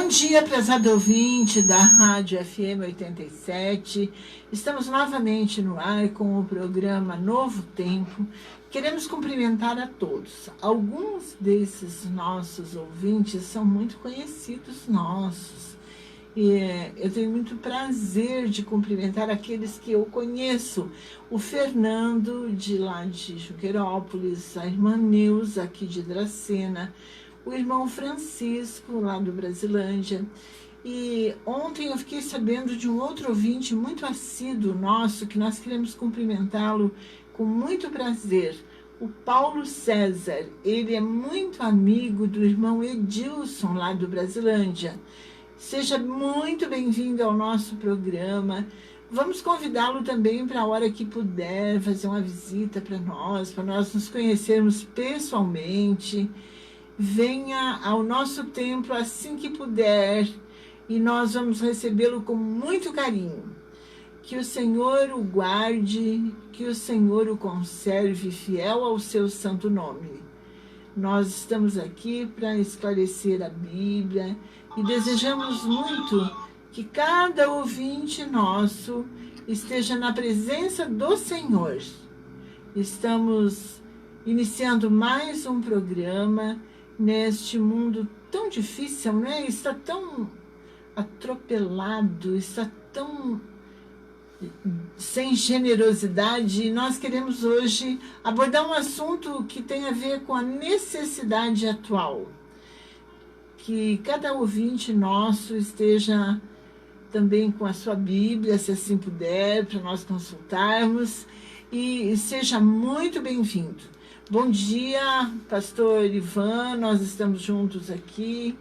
Bom dia, prezado ouvinte da Rádio FM 87. Estamos novamente no ar com o programa Novo Tempo. Queremos cumprimentar a todos. Alguns desses nossos ouvintes são muito conhecidos nossos. E eu tenho muito prazer de cumprimentar aqueles que eu conheço. O Fernando, de lá de Juqueirópolis, a irmã Neuza, aqui de Dracena, o irmão Francisco, lá do Brasilândia. E ontem eu fiquei sabendo de um outro ouvinte muito assíduo nosso, que nós queremos cumprimentá-lo com muito prazer, o Paulo César. Ele é muito amigo do irmão Edilson, lá do Brasilândia. Seja muito bem-vindo ao nosso programa. Vamos convidá-lo também para a hora que puder fazer uma visita para nós nos conhecermos pessoalmente. Venha ao nosso templo assim que puder e nós vamos recebê-lo com muito carinho. Que o Senhor o guarde, que o Senhor o conserve fiel ao seu santo nome. Nós estamos aqui para esclarecer a Bíblia e desejamos muito que cada ouvinte nosso esteja na presença do Senhor. Estamos iniciando mais um programa neste mundo tão difícil, né? Está tão atropelado, está tão sem generosidade. E nós queremos hoje abordar um assunto que tem a ver com a necessidade atual. Que cada ouvinte nosso esteja também com a sua Bíblia, se assim puder, para nós consultarmos, e seja muito bem-vindo. Bom dia, pastor Ivan, nós estamos juntos aqui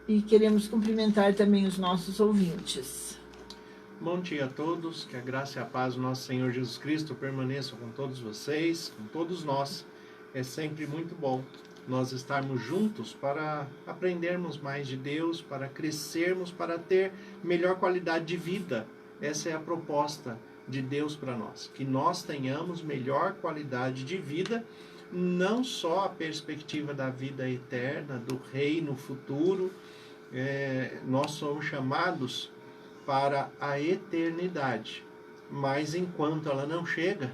e queremos cumprimentar também os nossos ouvintes. Bom dia a todos, que a graça e a paz do nosso Senhor Jesus Cristo permaneçam com todos vocês, com todos nós. É sempre muito bom nós estarmos juntos para aprendermos mais de Deus, para crescermos, para ter melhor qualidade de vida. Essa é a proposta de Deus para nós, que nós tenhamos melhor qualidade de vida, não só a perspectiva da vida eterna, do reino futuro. Nós somos chamados para a eternidade, mas enquanto ela não chega,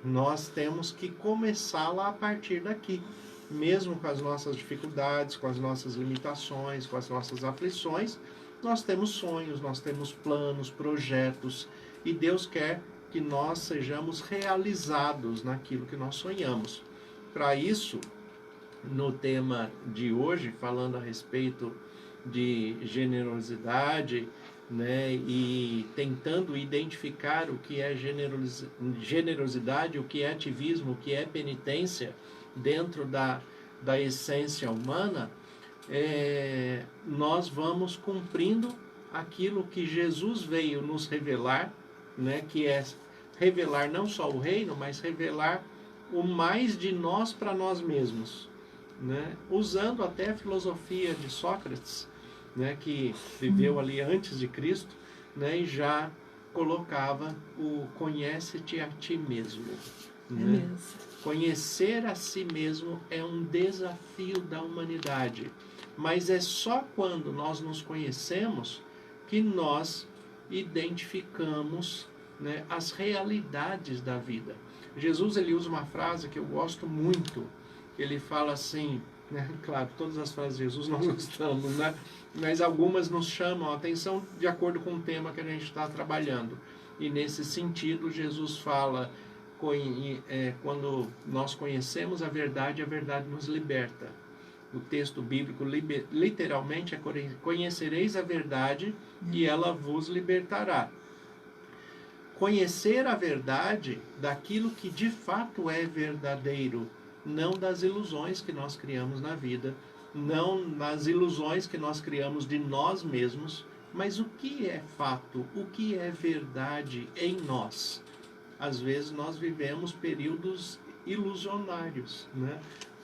nós temos que começá-la a partir daqui, mesmo com as nossas dificuldades, com as nossas limitações, com as nossas aflições. Nós temos sonhos, nós temos planos, projetos, e Deus quer que nós sejamos realizados naquilo que nós sonhamos. Para isso, no tema de hoje, falando a respeito de generosidade, né, e tentando identificar o que é generosidade, o que é ativismo, o que é penitência dentro da essência humana, nós vamos cumprindo aquilo que Jesus veio nos revelar, né, que é revelar não só o reino, mas revelar o mais de nós para nós mesmos, né? Usando até a filosofia de Sócrates, né, que viveu ali antes de Cristo, né, e já colocava o conhece-te a ti mesmo. Né? Conhecer a si mesmo é um desafio da humanidade, mas é só quando nós nos conhecemos que nós identificamos, né, as realidades da vida. Jesus, ele usa uma frase que eu gosto muito. Ele fala assim, né, claro, todas as frases de Jesus nós gostamos, né, mas algumas nos chamam a atenção de acordo com o tema que a gente está trabalhando. E nesse sentido, Jesus fala, quando nós conhecemos a verdade nos liberta. O texto bíblico literalmente é: conhecereis a verdade e ela vos libertará. Conhecer a verdade daquilo que de fato é verdadeiro, não das ilusões que nós criamos na vida, não nas ilusões que nós criamos de nós mesmos, mas o que é fato, o que é verdade em nós. Às vezes nós vivemos períodos ilusionários, né?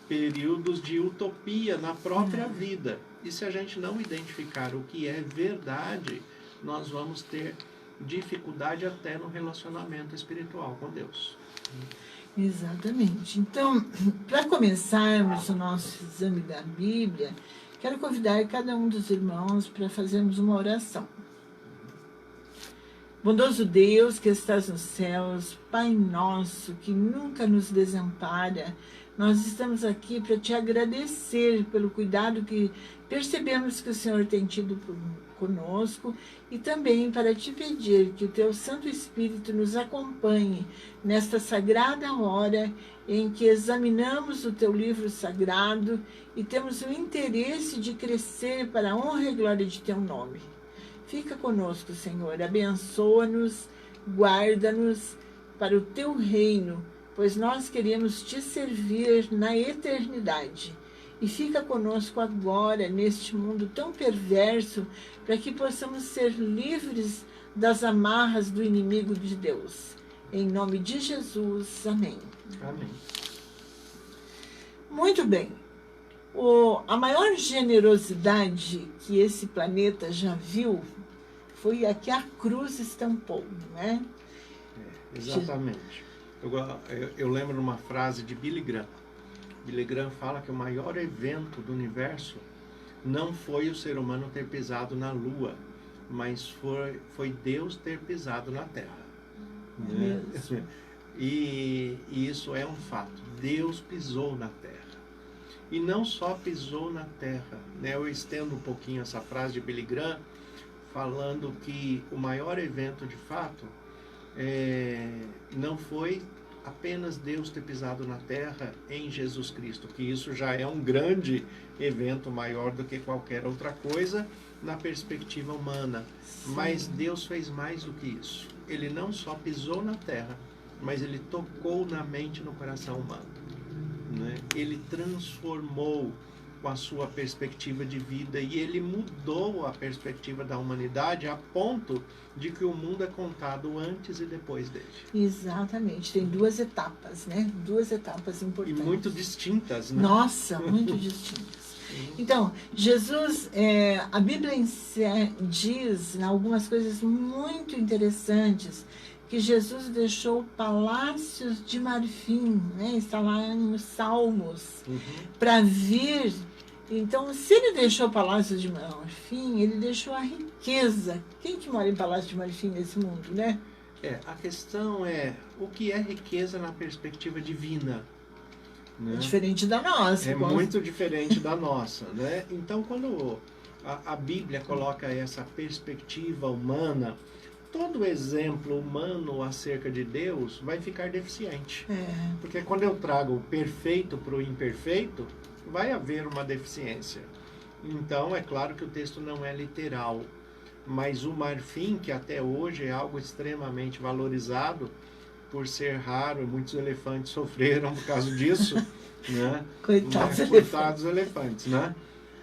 Períodos de utopia na própria vida. E se a gente não identificar o que é verdade, nós vamos ter dificuldade até no relacionamento espiritual com Deus. Exatamente. Então, para começarmos o nosso exame da Bíblia, Quero convidar cada um dos irmãos para fazermos uma oração. Bondoso Deus que estás nos céus, Pai nosso que nunca nos desampara, nós estamos aqui para te agradecer pelo cuidado que percebemos que o Senhor tem tido conosco e também para te pedir que o teu Santo Espírito nos acompanhe nesta sagrada hora em que examinamos o teu livro sagrado e temos o interesse de crescer para a honra e glória de teu nome. Fica conosco, Senhor, abençoa-nos, guarda-nos para o teu reino, pois nós queremos te servir na eternidade. E fica conosco agora, neste mundo tão perverso, para que possamos ser livres das amarras do inimigo de Deus. Em nome de Jesus, amém. Amém. Muito bem. A maior generosidade que esse planeta já viu foi a que a cruz estampou, né? Exatamente. Eu lembro uma frase de Billy Graham. Billy Graham fala que o maior evento do universo não foi o ser humano ter pisado na Lua, mas foi Deus ter pisado na Terra. Né? E isso é um fato. Deus pisou na Terra. E não só pisou na Terra. Né? Eu estendo um pouquinho essa frase de Billy Graham, falando que o maior evento de fato não foi apenas Deus ter pisado na Terra em Jesus Cristo, que isso já é um grande evento maior do que qualquer outra coisa na perspectiva humana. Sim. Mas Deus fez mais do que isso. Ele não só pisou na Terra, mas ele tocou na mente e no coração humano. Né? Ele transformou com a sua perspectiva de vida e ele mudou a perspectiva da humanidade a ponto de que o mundo é contado antes e depois dele. Exatamente, tem duas etapas, né? Duas etapas importantes. E muito distintas, né? Nossa, muito distintas. Então, Jesus, a Bíblia diz algumas coisas muito interessantes, que Jesus deixou palácios de marfim, né? Está lá nos Salmos, para vir. Então, se ele deixou palácios de marfim, ele deixou a riqueza. Quem que mora em palácio de marfim nesse mundo, né? A questão é, o que é riqueza na perspectiva divina? Né? É diferente da nossa. Muito diferente da nossa, né? Então, quando a Bíblia coloca essa perspectiva humana, todo exemplo humano acerca de Deus vai ficar deficiente. Porque quando eu trago o perfeito para o imperfeito, vai haver uma deficiência. Então, é claro que o texto não é literal, mas o marfim, que até hoje é algo extremamente valorizado, por ser raro, e muitos elefantes sofreram por causa disso, né? Coitados elefantes, né?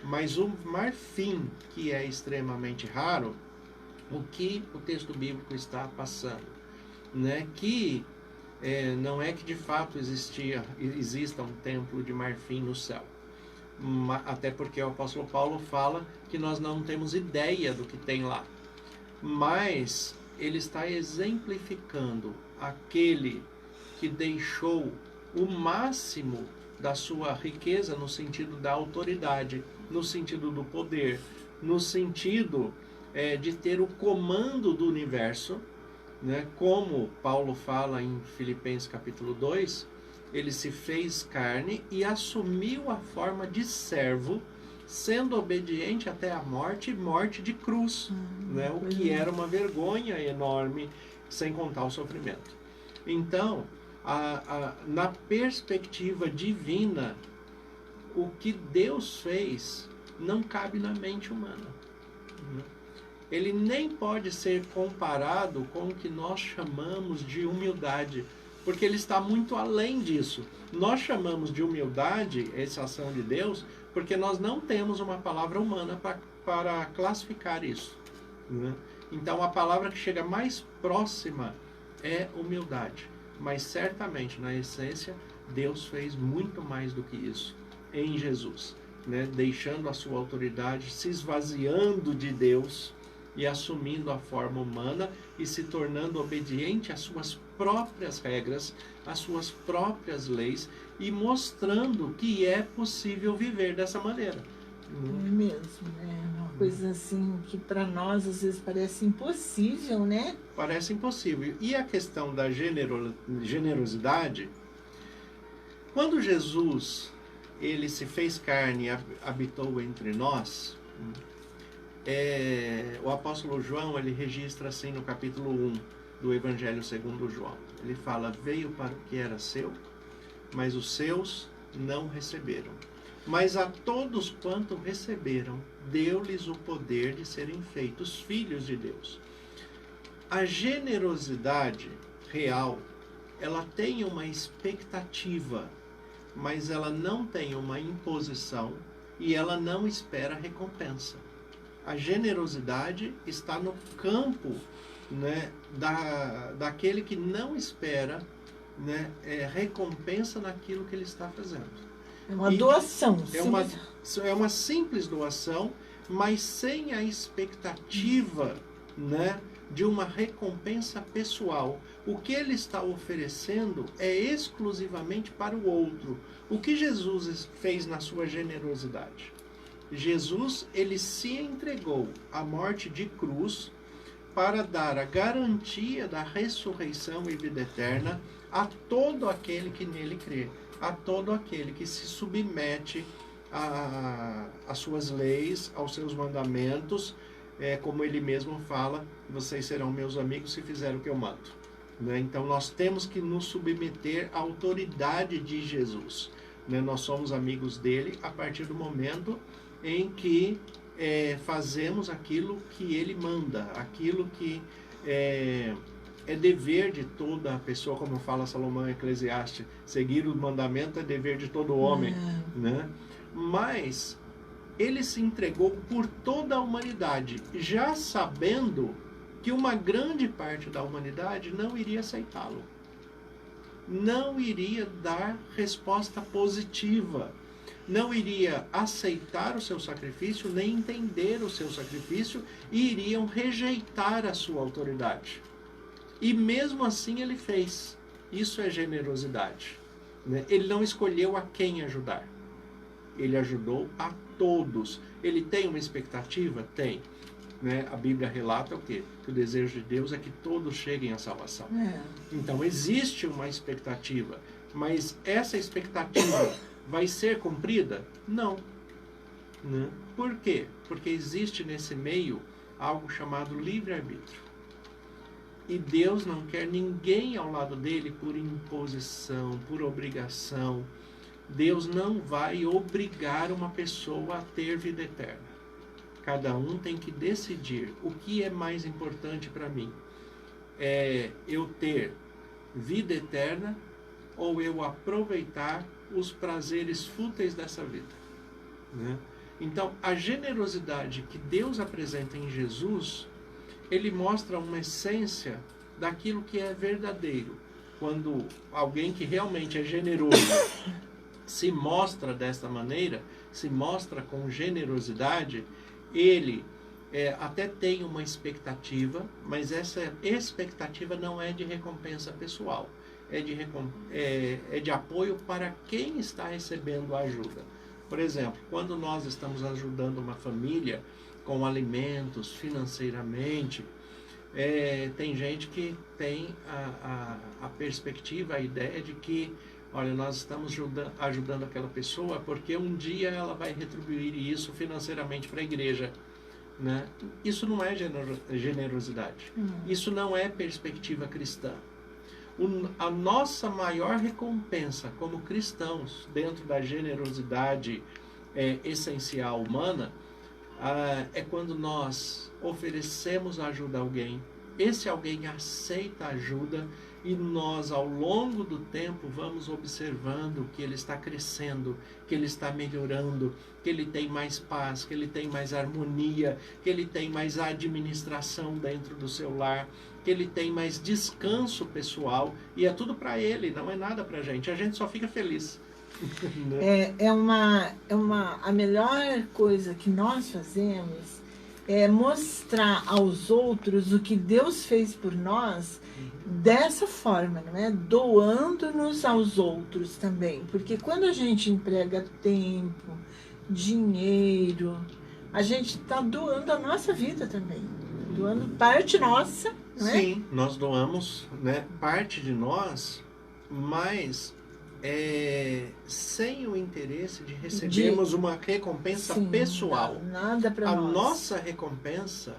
Mas o marfim, que é extremamente raro, o que o texto bíblico está passando, né? Que não é que de fato exista um templo de marfim no céu, até porque o apóstolo Paulo fala que nós não temos ideia do que tem lá, mas ele está exemplificando aquele que deixou o máximo da sua riqueza no sentido da autoridade, no sentido do poder, no sentido de ter o comando do universo, né? Como Paulo fala em Filipenses capítulo 2, ele se fez carne e assumiu a forma de servo, sendo obediente até a morte, e morte de cruz, né? O que era uma vergonha enorme, sem contar o sofrimento. Então, na perspectiva divina, o que Deus fez não cabe na mente humana. Ele nem pode ser comparado com o que nós chamamos de humildade, porque ele está muito além disso. Nós chamamos de humildade essa ação de Deus porque nós não temos uma palavra humana para classificar isso, né? Então, a palavra que chega mais próxima é humildade. Mas certamente, na essência, Deus fez muito mais do que isso em Jesus, né? Deixando a sua autoridade, se esvaziando de Deus e assumindo a forma humana e se tornando obediente às suas próprias regras, às suas próprias leis, e mostrando que é possível viver dessa maneira. É mesmo, né? Uma coisa assim que para nós às vezes parece impossível, né? Parece impossível. E a questão da generosidade, quando Jesus ele se fez carne e habitou entre nós, o apóstolo João ele registra assim no capítulo 1 do Evangelho segundo João. Ele fala, veio para o que era seu, mas os seus não receberam. Mas a todos quanto receberam, deu-lhes o poder de serem feitos filhos de Deus. A generosidade real, ela tem uma expectativa, mas ela não tem uma imposição e ela não espera recompensa. A generosidade está no campo, né, daquele que não espera, né, recompensa naquilo que ele está fazendo. É uma doação. É uma simples doação, mas sem a expectativa, né, de uma recompensa pessoal. O que ele está oferecendo é exclusivamente para o outro. O que Jesus fez na sua generosidade? Jesus, ele se entregou à morte de cruz para dar a garantia da ressurreição e vida eterna a todo aquele que nele crê, a todo aquele que se submete às suas leis, aos seus mandamentos, como ele mesmo fala, vocês serão meus amigos se fizerem o que eu mando. Né? Então nós temos que nos submeter à autoridade de Jesus. Né? Nós somos amigos dele a partir do momento em que fazemos aquilo que ele manda, aquilo que é dever de toda a pessoa, como fala Salomão em Eclesiastes, seguir o mandamento é dever de todo homem. Né? Mas ele se entregou por toda a humanidade, já sabendo que uma grande parte da humanidade não iria aceitá-lo. Não iria dar resposta positiva. Não iria aceitar o seu sacrifício, nem entender o seu sacrifício, e iriam rejeitar a sua autoridade. E mesmo assim ele fez. Isso é generosidade. Né? Ele não escolheu a quem ajudar. Ele ajudou a todos. Ele tem uma expectativa? Tem. Né? A Bíblia relata o quê? Que o desejo de Deus é que todos cheguem à salvação. Então existe uma expectativa. Mas essa expectativa vai ser cumprida? Não. Né? Por quê? Porque existe nesse meio algo chamado livre-arbítrio. E Deus não quer ninguém ao lado dele por imposição, por obrigação. Deus não vai obrigar uma pessoa a ter vida eterna. Cada um tem que decidir o que é mais importante para mim. É eu ter vida eterna ou eu aproveitar os prazeres fúteis dessa vida. Né? Então, a generosidade que Deus apresenta em Jesus, ele mostra uma essência daquilo que é verdadeiro. Quando alguém que realmente é generoso se mostra desta maneira, se mostra com generosidade, ele até tem uma expectativa, mas essa expectativa não é de recompensa pessoal, é de apoio para quem está recebendo a ajuda. Por exemplo, quando nós estamos ajudando uma família com alimentos, financeiramente, tem gente que tem a perspectiva, a ideia de que, olha, nós estamos ajudando aquela pessoa porque um dia ela vai retribuir isso financeiramente para a igreja. Né? Isso não é generosidade. Isso não é perspectiva cristã. A nossa maior recompensa como cristãos, dentro da generosidade essencial humana, é quando nós oferecemos ajuda a alguém, esse alguém aceita a ajuda e nós, ao longo do tempo, vamos observando que ele está crescendo, que ele está melhorando, que ele tem mais paz, que ele tem mais harmonia, que ele tem mais administração dentro do seu lar, que ele tem mais descanso pessoal, e é tudo para ele, não é nada para a gente só fica feliz. A melhor coisa que nós fazemos é mostrar aos outros o que Deus fez por nós dessa forma, não é? Doando-nos aos outros também. Porque quando a gente emprega tempo, dinheiro, a gente está doando a nossa vida também, doando parte nossa, não é? Sim, nós doamos, né, parte de nós, mas sem o interesse de recebermos uma recompensa Sim, pessoal. Nada para A nós. nossa recompensa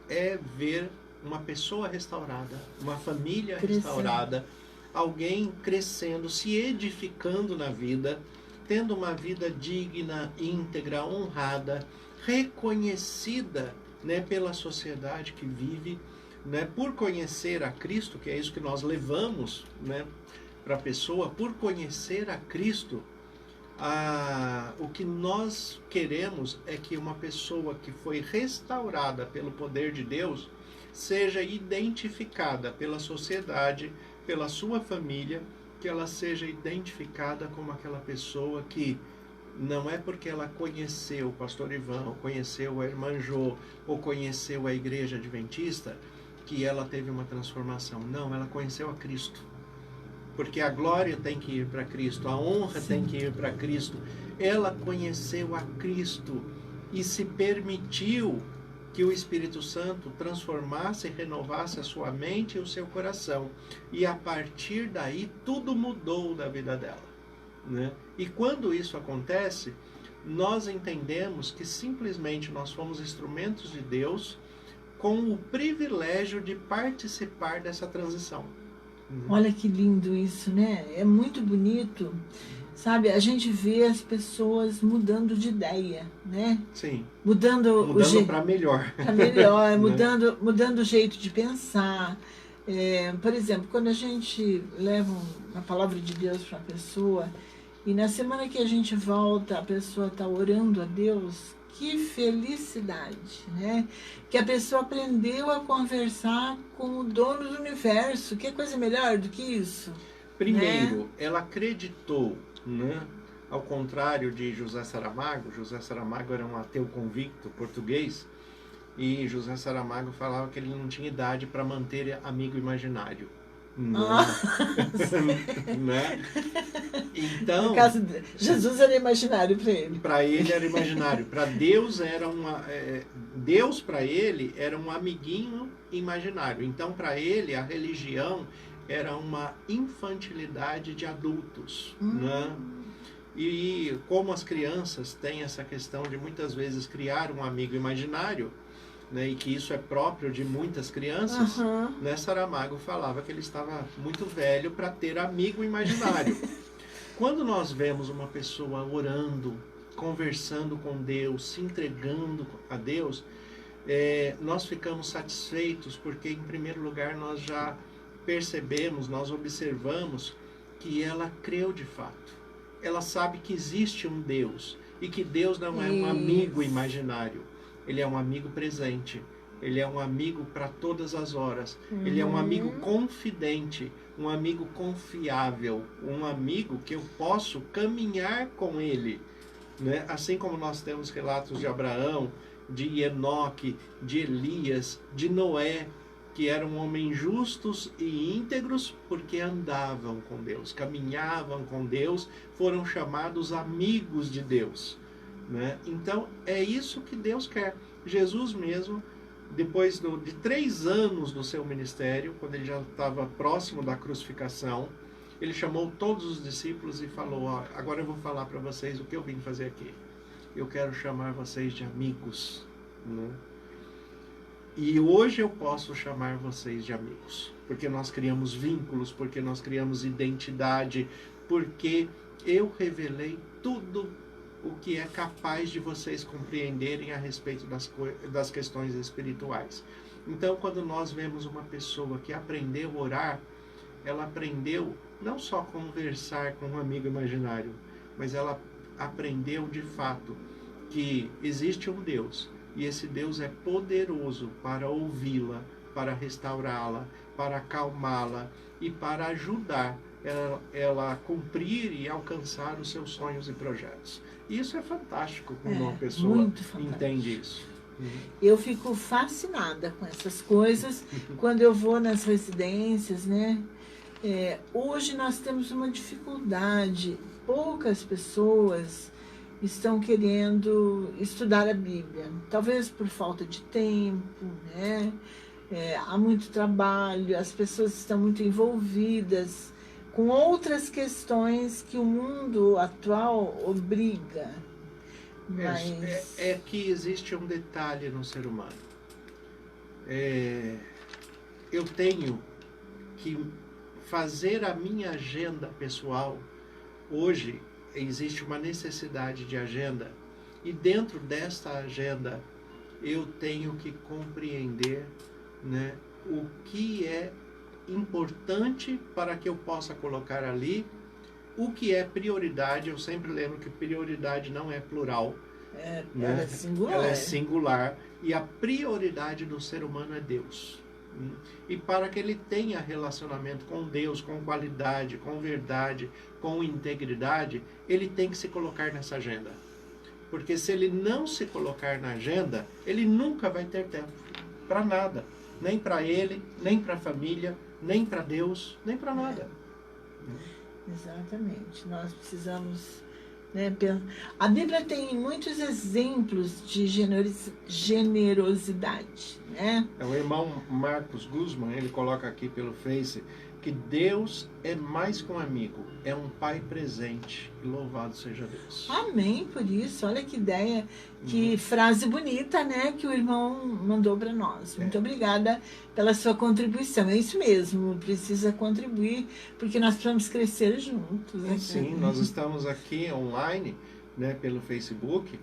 é ver uma pessoa restaurada, uma família restaurada, alguém crescendo, se edificando na vida, tendo uma vida digna, íntegra, honrada, reconhecida, né, pela sociedade que vive, né, por conhecer a Cristo, que é isso que nós levamos, né, para a pessoa, por conhecer a Cristo. O que nós queremos é que uma pessoa que foi restaurada pelo poder de Deus seja identificada pela sociedade, pela sua família, que ela seja identificada como aquela pessoa que não é porque ela conheceu o pastor Ivan, ou conheceu a irmã Jô, ou conheceu a igreja adventista, que ela teve uma transformação. Não, ela conheceu a Cristo. Porque a glória tem que ir para Cristo, a honra tem que ir para Cristo. Ela conheceu a Cristo e se permitiu que o Espírito Santo transformasse e renovasse a sua mente e o seu coração. E a partir daí, tudo mudou da vida dela, né? E quando isso acontece, nós entendemos que simplesmente nós fomos instrumentos de Deus com o privilégio de participar dessa transição. Olha que lindo isso, né? É muito bonito. Sabe, a gente vê as pessoas mudando de ideia, né? Sim. Mudando para melhor. Para melhor, mudando o jeito de pensar. Por exemplo, quando a gente leva uma palavra de Deus para a pessoa e na semana que a gente volta, a pessoa está orando a Deus, que felicidade, né? Que a pessoa aprendeu a conversar com o dono do universo. Que coisa melhor do que isso? Primeiro, né? Ela acreditou, né? Ao contrário de José Saramago. José Saramago era um ateu convicto português e José Saramago falava que ele não tinha idade para manter amigo imaginário. Né? Então, no caso, Jesus era imaginário para ele. Para ele era imaginário. Para Deus era Deus para ele era um amiguinho imaginário. Então para ele a religião era uma infantilidade de adultos, né? E como as crianças têm essa questão de muitas vezes criar um amigo imaginário, né, e que isso é próprio de muitas crianças, né, Saramago falava que ele estava muito velho para ter amigo imaginário. Quando nós vemos uma pessoa orando, conversando com Deus, se entregando a Deus, nós ficamos satisfeitos porque, em primeiro lugar, nós já percebemos, nós observamos que ela creu de fato. Ela sabe que existe um Deus e que Deus não é um amigo imaginário. Ele é um amigo presente. Ele é um amigo para todas as horas. Ele é um amigo confidente, um amigo confiável, um amigo que eu posso caminhar com ele, né? Assim como nós temos relatos de Abraão, de Enoque, de Elias, de Noé, que eram homens justos e íntegros porque andavam com Deus, caminhavam com Deus, foram chamados amigos de Deus, né? Então é isso que Deus quer. Jesus mesmo, depois de 3 anos do seu ministério, quando ele já estava próximo da crucificação, ele chamou todos os discípulos e falou: agora eu vou falar para vocês o que eu vim fazer aqui. Eu quero chamar vocês de amigos, né? E hoje eu posso chamar vocês de amigos, porque nós criamos vínculos, porque nós criamos identidade, porque eu revelei tudo o que é capaz de vocês compreenderem a respeito das questões espirituais. Então, quando nós vemos uma pessoa que aprendeu a orar, ela aprendeu não só conversar com um amigo imaginário, mas ela aprendeu de fato que existe um Deus, e esse Deus é poderoso para ouvi-la, para restaurá-la, para acalmá-la e para ajudar ela a cumprir e alcançar os seus sonhos e projetos. Isso é fantástico quando uma pessoa entende isso. Eu fico fascinada com essas coisas quando eu vou nas residências, né? Hoje nós temos uma dificuldade, poucas pessoas estão querendo estudar a Bíblia, talvez por falta de tempo, né? Há muito trabalho, as pessoas estão muito envolvidas com outras questões que o mundo atual obriga. Mas... É que existe um detalhe no ser humano. Eu tenho que fazer a minha agenda pessoal. Hoje existe uma necessidade de agenda, e dentro desta agenda eu tenho que compreender, né, o que é importante para que eu possa colocar ali, o que é prioridade. Eu sempre lembro que prioridade não é plural, né? Ela é singular, e a prioridade do ser humano é Deus. E para que ele tenha relacionamento com Deus, com qualidade, com verdade, com integridade, ele tem que se colocar nessa agenda. Porque se ele não se colocar na agenda, ele nunca vai ter tempo para nada. Nem para ele, nem para a família, nem para Deus, nem para nada. Exatamente. Nós precisamos... né, a Bíblia tem muitos exemplos de generosidade, né? O irmão Marcos Guzman, ele coloca aqui pelo Face que Deus é mais que um amigo, é um pai presente, e louvado seja Deus. Amém por isso. Olha que ideia, que frase bonita, né, que o irmão mandou para nós. Muito obrigada pela sua contribuição. É isso mesmo, precisa contribuir, porque nós precisamos crescer juntos. Né? Sim, nós estamos aqui online, né, pelo Facebook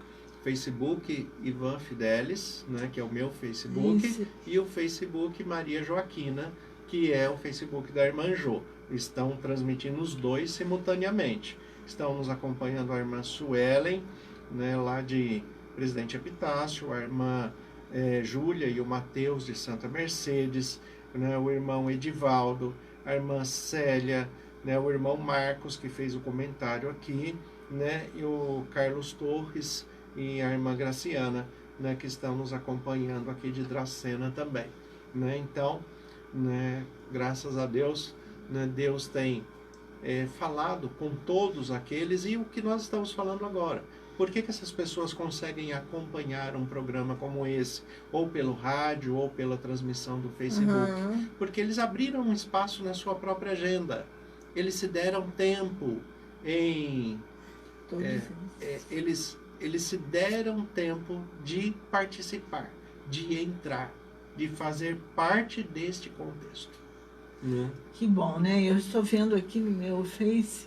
Ivan Fidelis, né, que é o meu Facebook, isso. E o Facebook Maria Joaquina, que é o Facebook da irmã Jo. Estão transmitindo os dois simultaneamente. Estão nos acompanhando a irmã Suelen, né, lá de Presidente Epitácio, a irmã Júlia e o Mateus de Santa Mercedes, né, o irmão Edivaldo, a irmã Célia, né, o irmão Marcos, que fez o comentário aqui, né, e o Carlos Torres e a irmã Graciana, né, que estão nos acompanhando aqui de Dracena também. Né? Então, né, graças a Deus, né, Deus tem falado com todos aqueles, e o que nós estamos falando agora. Por que essas pessoas conseguem acompanhar um programa como esse, ou pelo rádio, ou pela transmissão do Facebook? Porque eles abriram um espaço na sua própria agenda. Eles se deram tempo em... eles se deram tempo de participar, de entrar, de fazer parte deste contexto. Que bom, né? Eu estou vendo aqui no meu Face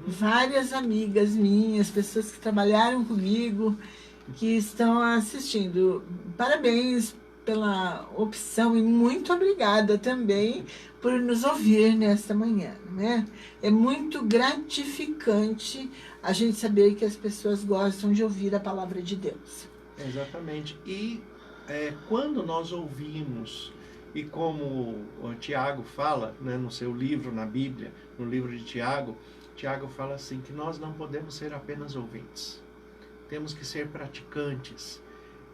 várias amigas minhas, pessoas que trabalharam comigo, que estão assistindo. Parabéns pela opção e muito obrigada também por nos ouvir nesta manhã, né? É muito gratificante a gente saber que as pessoas gostam de ouvir a palavra de Deus. Exatamente. E quando nós ouvimos, e como o Tiago fala, né, no seu livro, na Bíblia, no livro de Tiago, Tiago fala assim, que nós não podemos ser apenas ouvintes. Temos que ser praticantes,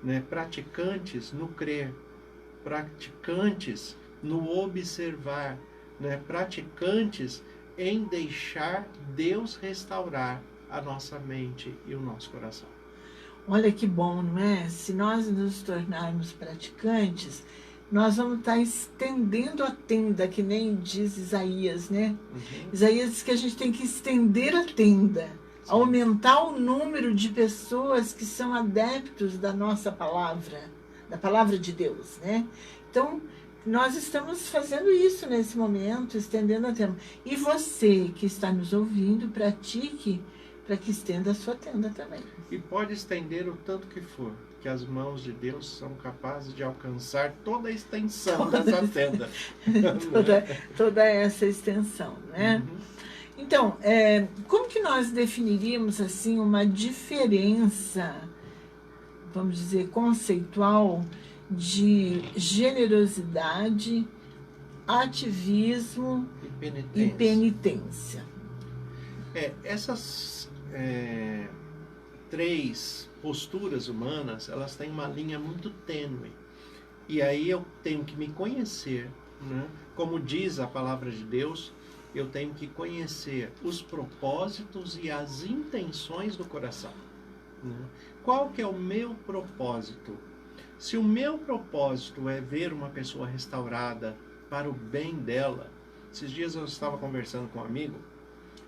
né? Praticantes no crer, praticantes no observar, né? Praticantes em deixar Deus restaurar a nossa mente e o nosso coração. Olha que bom, não é? Se nós nos tornarmos praticantes, nós vamos estar estendendo a tenda, que nem diz Isaías, né? Isaías diz que a gente tem que estender a tenda, aumentar o número de pessoas que são adeptos da nossa palavra, da palavra de Deus, né? Então, nós estamos fazendo isso nesse momento, estendendo a tenda. E você que está nos ouvindo, pratique para que estenda a sua tenda também. E pode estender o tanto que for, que as mãos de Deus são capazes de alcançar toda a extensão dessa tenda. toda essa extensão, né? Então, como que nós definiríamos assim uma diferença, vamos dizer, conceitual de generosidade, ativismo e penitência? Essas três posturas humanas, elas têm uma linha muito tênue. E aí eu tenho que me conhecer, né? Como diz a palavra de Deus, eu tenho que conhecer os propósitos e as intenções do coração. né? Qual que é o meu propósito? Se o meu propósito é ver uma pessoa restaurada para o bem dela, esses dias eu estava conversando com um amigo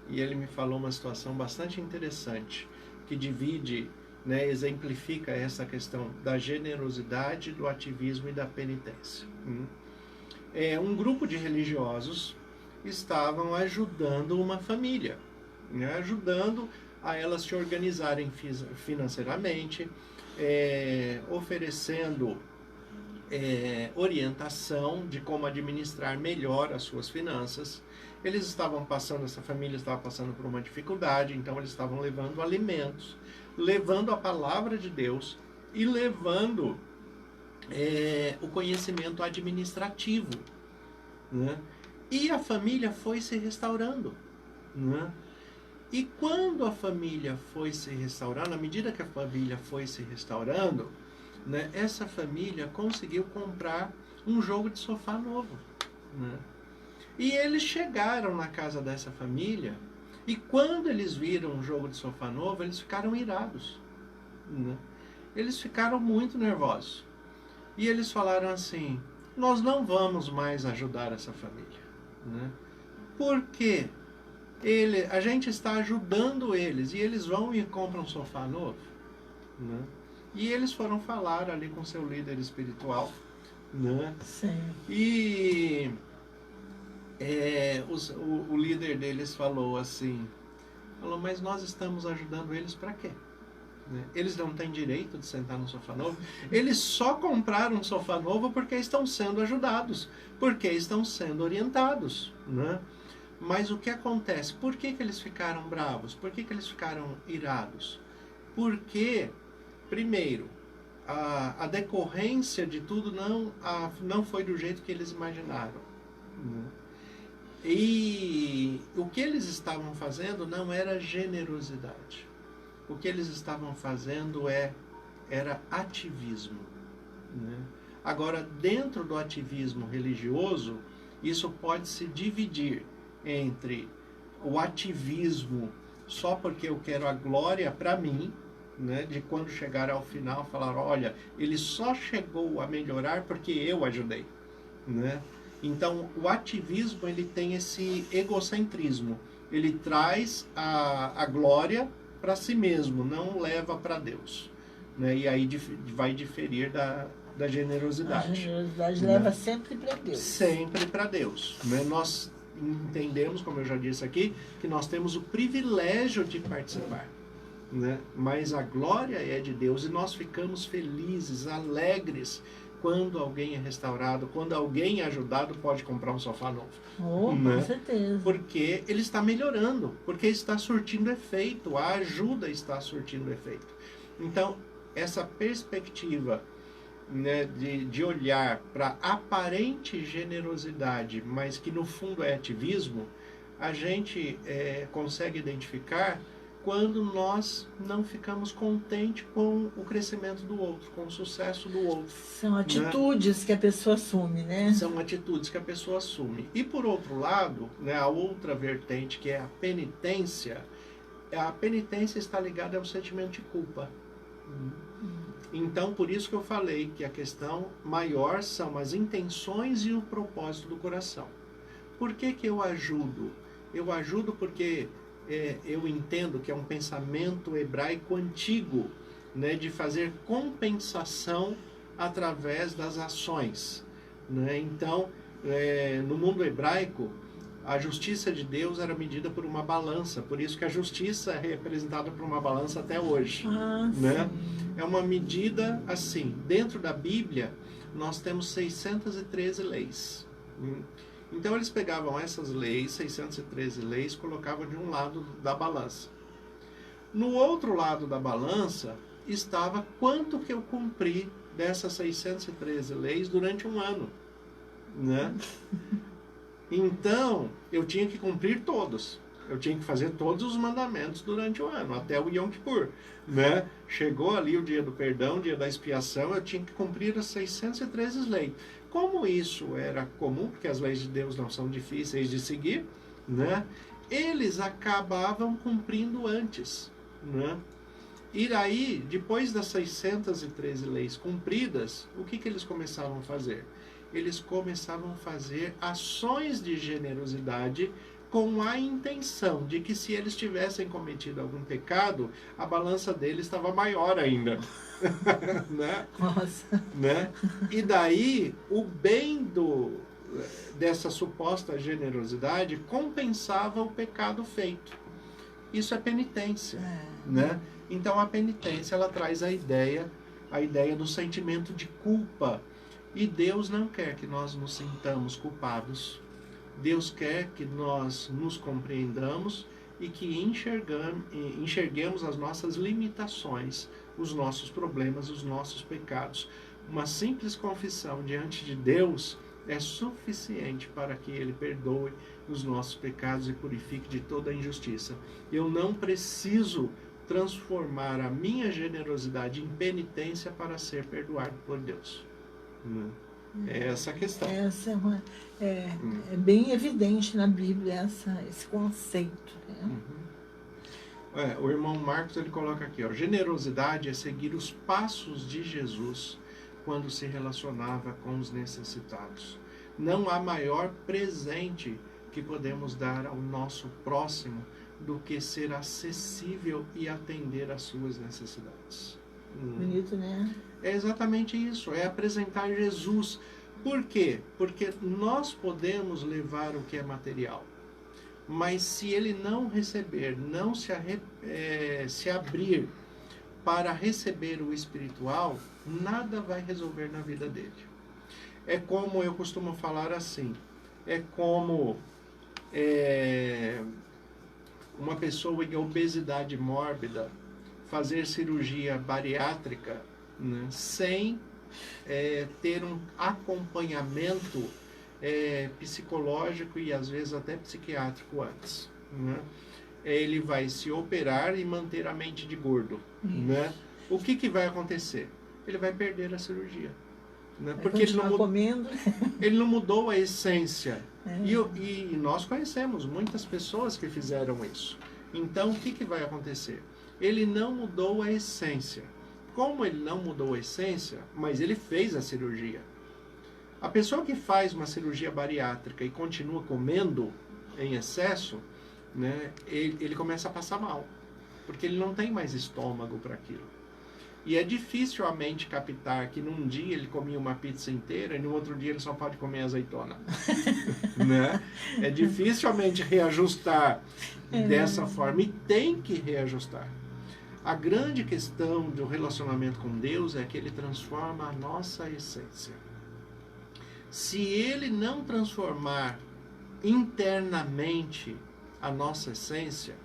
e ele me falou uma situação bastante interessante que divide, né, exemplifica essa questão da generosidade, do ativismo e da penitência. Um grupo de religiosos estavam ajudando uma família, né, ajudando a elas se organizarem financeiramente, oferecendo orientação de como administrar melhor as suas finanças. Eles estavam passando, essa família estava passando por uma dificuldade, então eles estavam levando alimentos, levando a palavra de Deus e levando o conhecimento administrativo, né? E a família foi se restaurando, né? E quando a família foi se restaurando, à medida que a família foi se restaurando, né, essa família conseguiu comprar um jogo de sofá novo, né? E eles chegaram na casa dessa família e quando eles viram um jogo de sofá novo, eles ficaram irados, né? Eles ficaram muito nervosos. E eles falaram assim: nós não vamos mais ajudar essa família, né? Por quê? A gente está ajudando eles e eles vão e compram um sofá novo, né? E eles foram falar ali com seu líder espiritual, né? Sim. E o líder deles falou assim, mas nós estamos ajudando eles para quê? Né? Eles não têm direito de sentar no sofá novo. Eles só compraram um sofá novo porque estão sendo ajudados, porque estão sendo orientados, né? Mas o que acontece? Por que eles ficaram bravos? Por que eles ficaram irados? Porque, primeiro, a decorrência de tudo não foi do jeito que eles imaginaram, né? E o que eles estavam fazendo não era generosidade. O que eles estavam fazendo era ativismo, né? Agora, dentro do ativismo religioso, isso pode se dividir entre o ativismo só porque eu quero a glória para mim, né, de quando chegar ao final falar, olha, ele só chegou a melhorar porque eu ajudei, né? Então o ativismo, ele tem esse egocentrismo, ele traz a glória para si mesmo, não leva para Deus, né? E aí vai diferir da generosidade. A generosidade, né? leva sempre para Deus. Sempre para Deus, né? Nós entendemos, como eu já disse aqui, que nós temos o privilégio de participar, né? Mas a glória é de Deus e nós ficamos felizes, alegres quando alguém é restaurado, quando alguém é ajudado, pode comprar um sofá novo. Com certeza. Porque ele está melhorando, porque está surtindo efeito, a ajuda está surtindo efeito. Então, essa perspectiva, né, de olhar para aparente generosidade, mas que no fundo é ativismo, a gente consegue identificar quando nós não ficamos contentes com o crescimento do outro, com o sucesso do outro. São atitudes, né, que a pessoa assume, né? São atitudes que a pessoa assume. E por outro lado, né, a outra vertente, que é a penitência está ligada ao sentimento de culpa. Então, por isso que eu falei que a questão maior são as intenções e o propósito do coração. Por que eu ajudo? Eu ajudo porque eu entendo que é um pensamento hebraico antigo, né, de fazer compensação através das ações, né? Então, no mundo hebraico, a justiça de Deus era medida por uma balança, por isso que a justiça é representada por uma balança até hoje, né? É uma medida assim. Dentro da Bíblia, nós temos 613 leis. Então eles pegavam essas leis, 613 leis, colocavam de um lado da balança. No outro lado da balança estava quanto que eu cumpri dessas 613 leis durante um ano, né? Então, eu tinha que cumprir todos. Eu tinha que fazer todos os mandamentos durante o ano, até o Yom Kippur, né? Chegou ali o dia do perdão, o dia da expiação, eu tinha que cumprir as 613 leis. Como isso era comum, porque as leis de Deus não são difíceis de seguir, né? Eles acabavam cumprindo antes, né? E aí, depois das 613 leis cumpridas, o que eles começavam a fazer? Eles começavam a fazer ações de generosidade com a intenção de que se eles tivessem cometido algum pecado, a balança deles estava maior ainda. Né? Nossa. Né? E daí, o bem dessa suposta generosidade compensava o pecado feito. Isso é penitência. Né? Então, a penitência ela traz a ideia do sentimento de culpa. E Deus não quer que nós nos sintamos culpados. Deus quer que nós nos compreendamos e que enxerguemos as nossas limitações, os nossos problemas, os nossos pecados. Uma simples confissão diante de Deus é suficiente para que Ele perdoe os nossos pecados e purifique de toda a injustiça. Eu não preciso transformar a minha generosidade em penitência para ser perdoado por Deus. É essa a questão. Essa é bem evidente na Bíblia esse conceito. Né? O irmão Marcos ele coloca aqui, ó, generosidade é seguir os passos de Jesus quando se relacionava com os necessitados. Não há maior presente que podemos dar ao nosso próximo do que ser acessível e atender às suas necessidades. Bonito, né? É exatamente isso, é apresentar Jesus. Por quê? Porque nós podemos levar o que é material, mas se ele não receber, não se abrir para receber o espiritual, nada vai resolver na vida dele. É como eu costumo falar assim, é como uma pessoa em obesidade mórbida fazer cirurgia bariátrica, né, sem ter um acompanhamento psicológico e às vezes até psiquiátrico antes. Né? Ele vai se operar e manter a mente de gordo. Né? O que vai acontecer? Ele vai perder a cirurgia. Né? Porque ele não mudou a essência. E nós conhecemos muitas pessoas que fizeram isso. Então, o que vai acontecer? Ele não mudou a essência. Como ele não mudou a essência, mas ele fez a cirurgia. A pessoa que faz uma cirurgia bariátrica e continua comendo em excesso, né, ele começa a passar mal. Porque ele não tem mais estômago para aquilo. E é difícil a mente captar que num dia ele comia uma pizza inteira e no outro dia ele só pode comer azeitona. Né? É difícil a mente reajustar dessa forma e tem que reajustar. A grande questão do relacionamento com Deus é que Ele transforma a nossa essência. Se Ele não transformar internamente a nossa essência,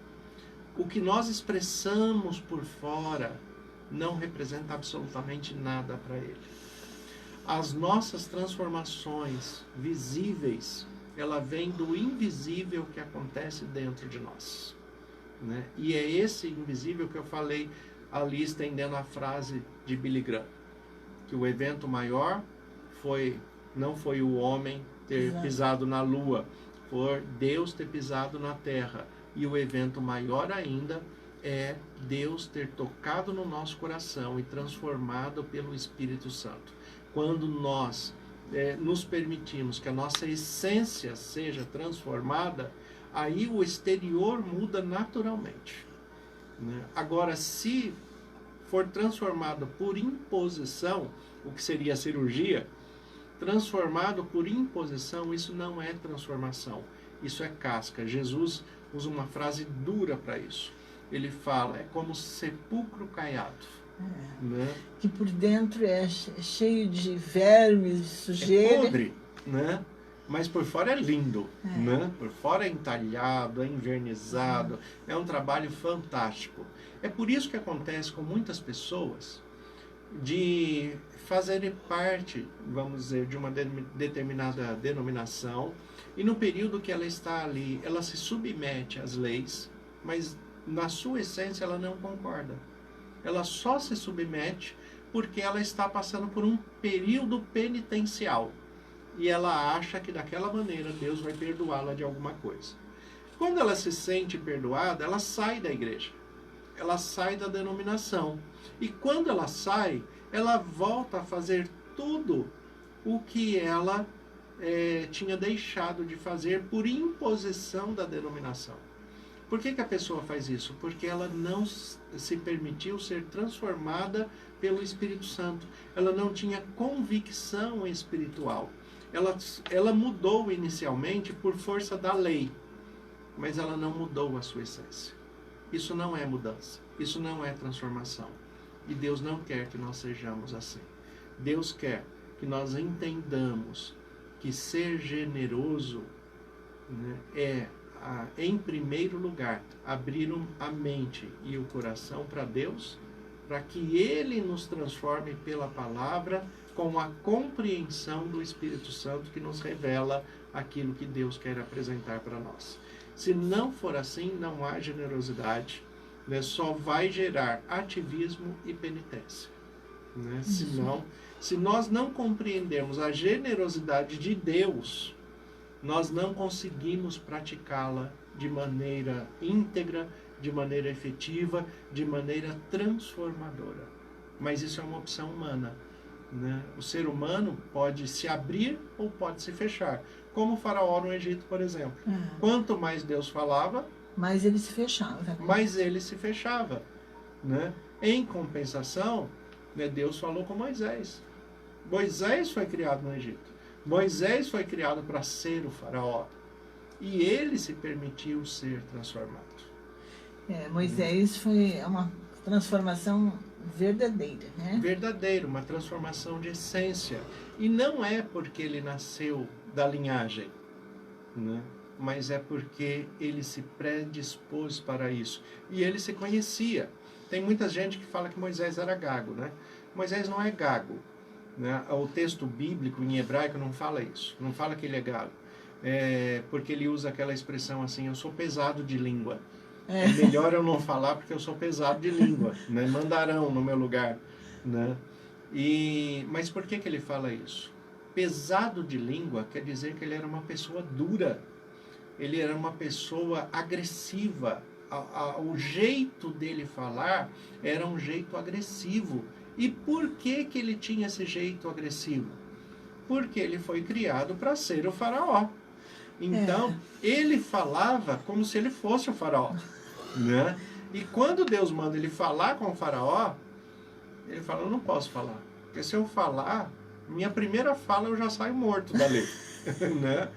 o que nós expressamos por fora não representa absolutamente nada para Ele. As nossas transformações visíveis, ela vem do invisível que acontece dentro de nós. Né? E é esse invisível que eu falei ali, estendendo a frase de Billy Graham, que o evento maior não foi o homem ter pisado na lua, foi Deus ter pisado na terra. E o evento maior ainda é Deus ter tocado no nosso coração e transformado pelo Espírito Santo. Quando nós nos permitimos que a nossa essência seja transformada, aí o exterior muda naturalmente. Né? Agora, se for transformado por imposição, o que seria a cirurgia, transformado por imposição, isso não é transformação, isso é casca. Jesus usa uma frase dura para isso. Ele fala, é como sepulcro caiado. Né? Que por dentro é cheio de vermes, de sujeira. É podre, né? Mas por fora é lindo, né? Por fora é entalhado, é envernizado, é um trabalho fantástico. É por isso que acontece com muitas pessoas de fazerem parte, vamos dizer, de uma determinada denominação, e no período que ela está ali, ela se submete às leis, mas na sua essência ela não concorda. Ela só se submete porque ela está passando por um período penitencial. E ela acha que daquela maneira Deus vai perdoá-la de alguma coisa. Quando ela se sente perdoada, ela sai da igreja. ela sai da denominação. E quando ela sai, ela volta a fazer tudo o que ela tinha deixado de fazer por imposição da denominação. Por que a pessoa faz isso? Porque ela não se permitiu ser transformada pelo Espírito Santo. Ela não tinha convicção espiritual. Ela mudou inicialmente por força da lei, mas ela não mudou a sua essência. Isso não é mudança. Isso não é transformação. E Deus não quer que nós sejamos assim. Deus quer que nós entendamos que ser generoso, né, em primeiro lugar, abrir a mente e o coração para Deus, para que Ele nos transforme pela palavra, com a compreensão do Espírito Santo que nos revela aquilo que Deus quer apresentar para nós. Se não for assim, não há generosidade, né? Só vai gerar ativismo e penitência, né? Se nós não compreendermos a generosidade de Deus, nós não conseguimos praticá-la de maneira íntegra, de maneira efetiva, de maneira transformadora. Mas isso é uma opção humana, né? O ser humano pode se abrir ou pode se fechar. Como o faraó no Egito, por exemplo. Quanto mais Deus falava, mais ele se fechava. Né? Mais ele se fechava, né? Em compensação, né, Deus falou com Moisés. Moisés foi criado no Egito. Moisés foi criado para ser o faraó. E ele se permitiu ser transformado. Moisés foi uma transformação verdadeira, né? Verdadeira, uma transformação de essência. E não é porque ele nasceu da linhagem, né? Mas é porque ele se predispôs para isso. E ele se conhecia. Tem muita gente que fala que Moisés era gago, né? Moisés não é gago, né? O texto bíblico em hebraico não fala isso. Não fala que ele é gago. Porque ele usa aquela expressão assim, eu sou pesado de língua. É melhor eu não falar porque eu sou pesado de língua, né? Mandarão no meu lugar, né? Mas por que ele fala isso? Pesado de língua quer dizer que ele era uma pessoa dura. Ele era uma pessoa agressiva. O jeito dele falar era um jeito agressivo. E por que ele tinha esse jeito agressivo? Porque ele foi criado para ser o faraó. Então, ele falava como se ele fosse o faraó, né? E quando Deus manda ele falar com o faraó, ele fala, eu não posso falar. Porque se eu falar, minha primeira fala eu já saio morto dali, né?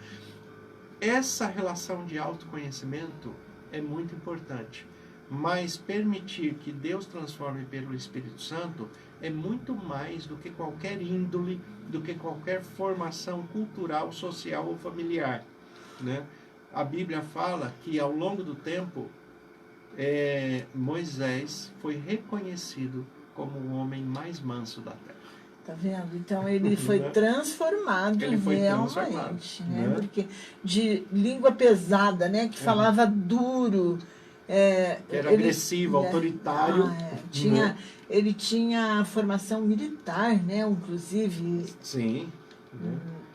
Essa relação de autoconhecimento é muito importante. Mas permitir que Deus transforme pelo Espírito Santo é muito mais do que qualquer índole, do que qualquer formação cultural, social ou familiar, né? A Bíblia fala que ao longo do tempo Moisés foi reconhecido como o homem mais manso da terra. Tá vendo? Então ele foi transformado realmente, né? Porque de língua pesada, né? Que falava duro. Que era agressivo, autoritário. Ele tinha formação militar, né? Inclusive. Sim.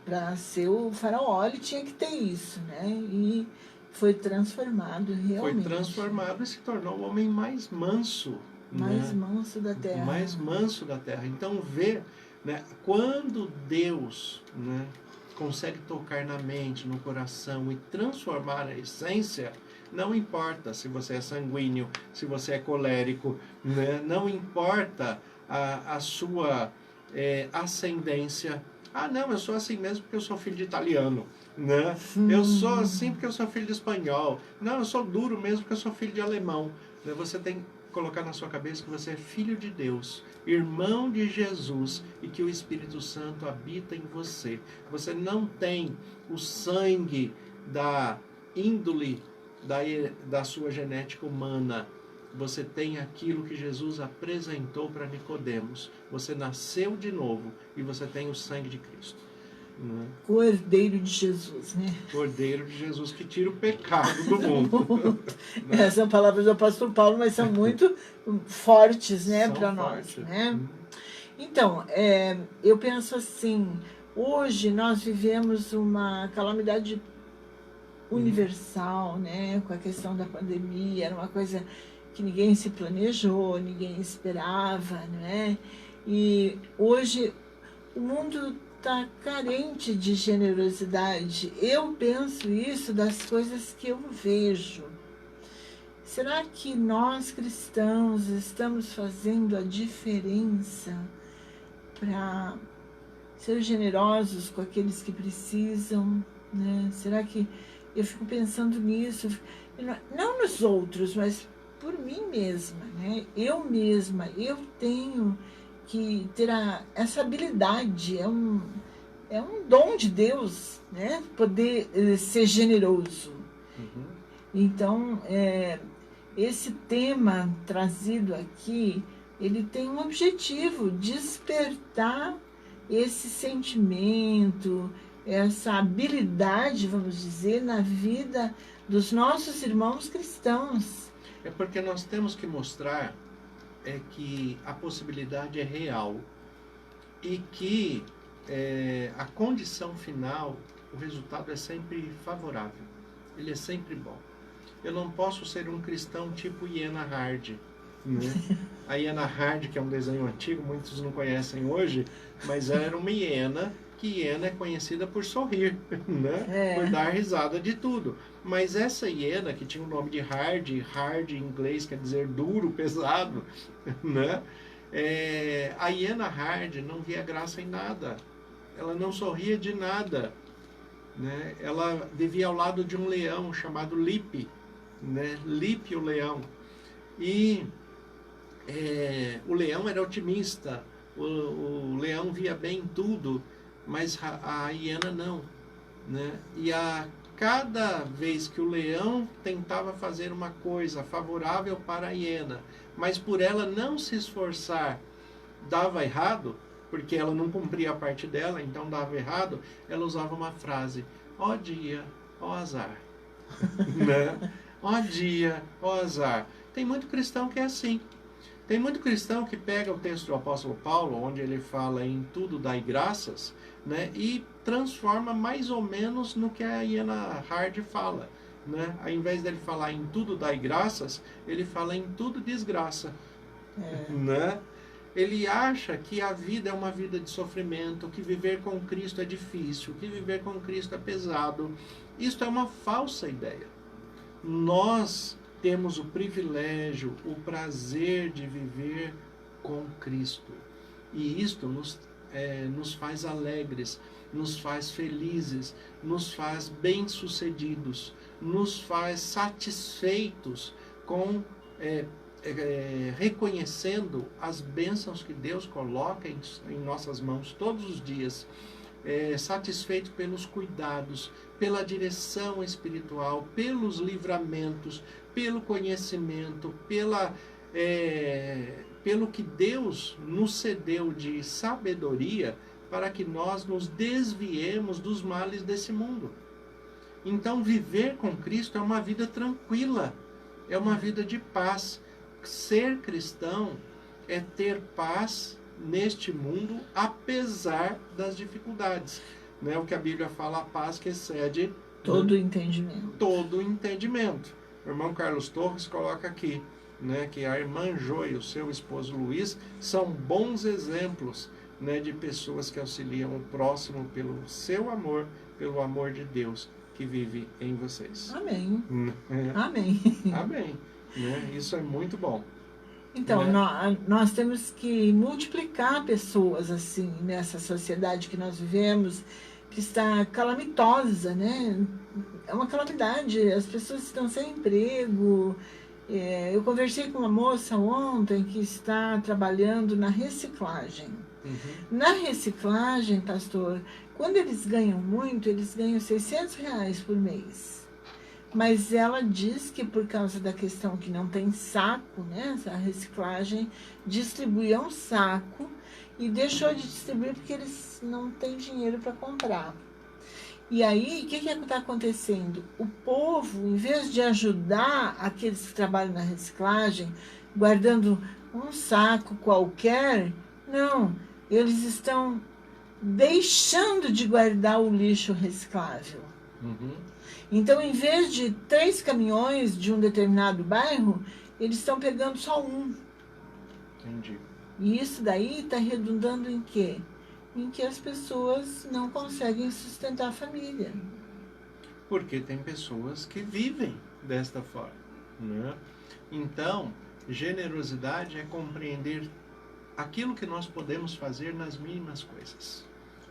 Para ser o faraó, ele tinha que ter isso, né? E foi transformado realmente. Foi transformado e se tornou o homem mais manso. Mais manso da terra. Mais manso da terra. Então vê, né, quando Deus, né, consegue tocar na mente, no coração e transformar a essência, não importa se você é sanguíneo, se você é colérico, né, não importa a sua ascendência. Não, eu sou assim mesmo porque eu sou filho de italiano, né? Eu sou assim porque eu sou filho de espanhol. Não, eu sou duro mesmo porque eu sou filho de alemão. Você tem que colocar na sua cabeça que você é filho de Deus, irmão de Jesus e que o Espírito Santo habita em você. Você não tem o sangue da índole da sua genética humana. Você tem aquilo que Jesus apresentou para Nicodemos. Você nasceu de novo e você tem o sangue de Cristo. Né? Cordeiro de Jesus, né? Cordeiro de Jesus que tira o pecado do mundo. Né? Essas são palavras do apóstolo Paulo, mas são muito fortes, né, para nós. Né? Então, eu penso assim, hoje nós vivemos uma calamidade universal, né, com a questão da pandemia, era uma coisa que ninguém se planejou, ninguém esperava, não é? E hoje o mundo está carente de generosidade. Eu penso isso das coisas que eu vejo. Será que nós cristãos estamos fazendo a diferença para ser generosos com aqueles que precisam, né? Será que eu fico pensando nisso, não nos outros, mas por mim mesma, né? Eu mesma, eu tenho que ter essa habilidade, é um dom de Deus, né? Poder ser generoso. Uhum. Então, esse tema trazido aqui, ele tem um objetivo, despertar esse sentimento, essa habilidade, vamos dizer, na vida dos nossos irmãos cristãos. É porque nós temos que mostrar que a possibilidade é real e que a condição final, o resultado é sempre favorável, ele é sempre bom. Eu não posso ser um cristão tipo Iena Hard, né? A Iena Hard, que é um desenho antigo, muitos não conhecem hoje, mas ela era uma hiena, que hiena é conhecida por sorrir, né? Por dar risada de tudo. Mas essa hiena, que tinha o nome de Hard em inglês quer dizer duro, pesado, né? A hiena Hard não via graça em nada, ela não sorria de nada, né? Ela vivia ao lado de um leão chamado Lipe, né? Lipe o leão. E o leão era otimista, o leão via bem tudo, mas a hiena não, né? E a cada vez que o leão tentava fazer uma coisa favorável para a hiena, mas por ela não se esforçar, dava errado, porque ela não cumpria a parte dela, então dava errado, ela usava uma frase: ó dia, ó azar. Né? Ó dia, ó azar. Tem muito cristão que é assim. Tem muito cristão que pega o texto do apóstolo Paulo, onde ele fala em tudo dai graças, né, e transforma mais ou menos no que a Iena Hard fala, né? Ao invés dele falar em tudo dai graças, ele fala em tudo desgraça, né? Ele acha que a vida é uma vida de sofrimento, que viver com Cristo é difícil, que viver com Cristo é pesado. Isto é uma falsa ideia. Nós temos o privilégio, o prazer de viver com Cristo. E isto nos faz alegres, nos faz felizes, nos faz bem-sucedidos, nos faz satisfeitos com reconhecendo as bênçãos que Deus coloca em nossas mãos todos os dias, satisfeito pelos cuidados, pela direção espiritual, pelos livramentos, pelo conhecimento, pelo que Deus nos cedeu de sabedoria para que nós nos desviemos dos males desse mundo. Então, viver com Cristo é uma vida tranquila, é uma vida de paz. Ser cristão é ter paz neste mundo, apesar das dificuldades. Né? O que a Bíblia fala, a paz que excede todo entendimento. Todo entendimento. O irmão Carlos Torres coloca aqui, né, que a irmã Jo e o seu esposo Luiz são bons exemplos, né, de pessoas que auxiliam o próximo pelo seu amor, pelo amor de Deus que vive em vocês. Amém. Amém. Amém. Né? Isso é muito bom. Então, né? nós temos que multiplicar pessoas assim nessa sociedade que nós vivemos, que está calamitosa, né? É uma calamidade, as pessoas estão sem emprego. Eu conversei com uma moça ontem que está trabalhando na reciclagem. Na reciclagem, pastor, quando eles ganham muito, eles ganham R$600 por mês. Mas ela diz que por causa da questão que não tem saco, né, a reciclagem distribuía um saco e deixou de distribuir porque eles não têm dinheiro para comprar. E aí, o que está acontecendo? O povo, em vez de ajudar aqueles que trabalham na reciclagem, guardando um saco qualquer, não, eles estão deixando de guardar o lixo reciclável. Então, em vez de 3 caminhões de um determinado bairro, eles estão pegando só um. Entendi. E isso daí está redundando em quê? Em que as pessoas não conseguem sustentar a família. Porque tem pessoas que vivem desta forma, né? Então, generosidade é compreender aquilo que nós podemos fazer nas mínimas coisas.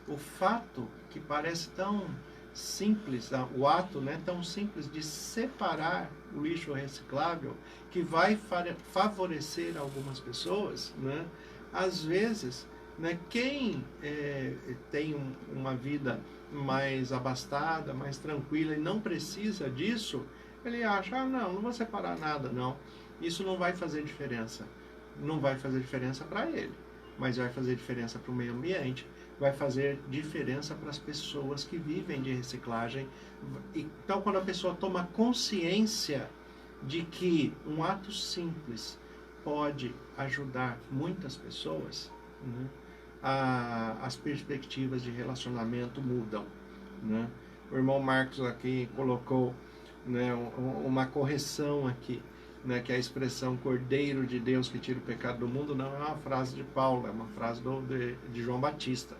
O fato que parece tão simples, o ato, né, tão simples de separar o lixo reciclável, que vai favorecer algumas pessoas, né? Às vezes, né, quem tem uma vida mais abastada, mais tranquila e não precisa disso, ele acha, não vou separar nada, não. Isso não vai fazer diferença. Não vai fazer diferença para ele, mas vai fazer diferença para o meio ambiente, vai fazer diferença para as pessoas que vivem de reciclagem. Então, quando a pessoa toma consciência de que um ato simples pode ajudar muitas pessoas, né, as perspectivas de relacionamento mudam, né? O irmão Marcos aqui colocou, né, uma correção aqui, né, que a expressão Cordeiro de Deus que tira o pecado do mundo não é uma frase de Paulo, é uma frase de João Batista,